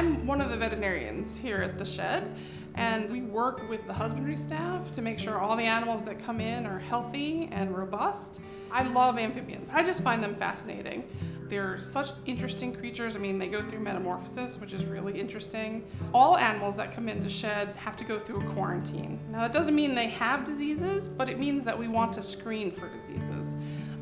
I'm one of the veterinarians here at the shed, and we work with the husbandry staff to make sure all the animals that come in are healthy and robust. I love amphibians. I just find them fascinating. They're such interesting creatures. I mean, they go through metamorphosis, which is really interesting. All animals that come into shed have to go through a quarantine. Now, that doesn't mean they have diseases, but it means that we want to screen for diseases.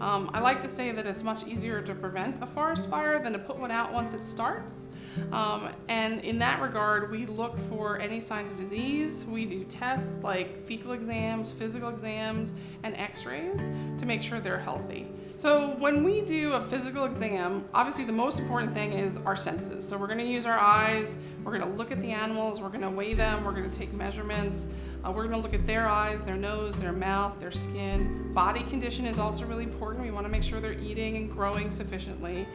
I like to say that it's much easier to prevent a forest fire than to put one out once it starts. And in that regard, we look for any signs of disease. We do tests like fecal exams, physical exams, and x-rays to make sure they're healthy. So when we do a physical exam, obviously the most important thing is our senses. So we're gonna use our eyes, we're gonna look at the animals, we're gonna weigh them, we're gonna take measurements, we're gonna look at their eyes, their nose, their mouth, their skin. Body condition is also really important. We wanna make sure they're eating and growing sufficiently.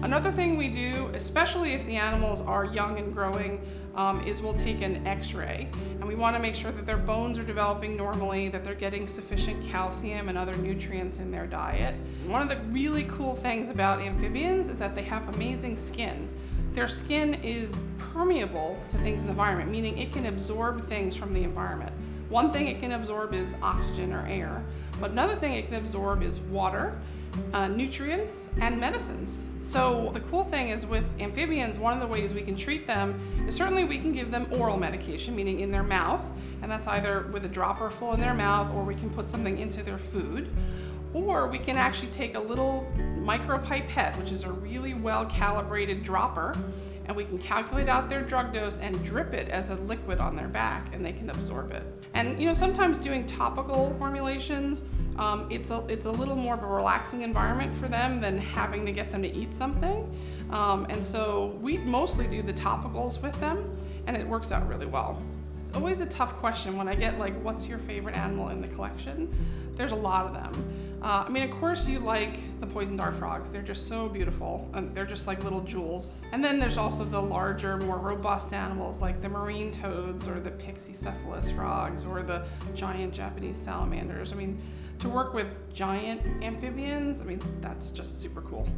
Another thing we do, especially if the animals are young and growing, is we'll take an x-ray. And we wanna make sure that their bones are developing normally, that they're getting sufficient calcium and other nutrients in their diet. One of the really cool things about amphibians is that they have amazing skin. Their skin is permeable to things in the environment, meaning it can absorb things from the environment. One thing it can absorb is oxygen or air, but another thing it can absorb is water, nutrients, and medicines. So the cool thing is with amphibians, one of the ways we can treat them is certainly we can give them oral medication, meaning in their mouth, and that's either with a dropper full in their mouth, or we can put something into their food. Or we can actually take a little micropipette, which is a really well-calibrated dropper, and we can calculate out their drug dose and drip it as a liquid on their back, and they can absorb it. And sometimes doing topical formulations, it's a little more of a relaxing environment for them than having to get them to eat something. And so we mostly do the topicals with them, and it works out really well. It's always a tough question when I get like, what's your favorite animal in the collection? There's a lot of them. I mean, of course you like the poison dart frogs. They're just so beautiful. They're just like little jewels. And then there's also the larger, more robust animals like the marine toads or the pixie-cephalus frogs or the giant Japanese salamanders. I mean, to work with giant amphibians, I mean, that's just super cool.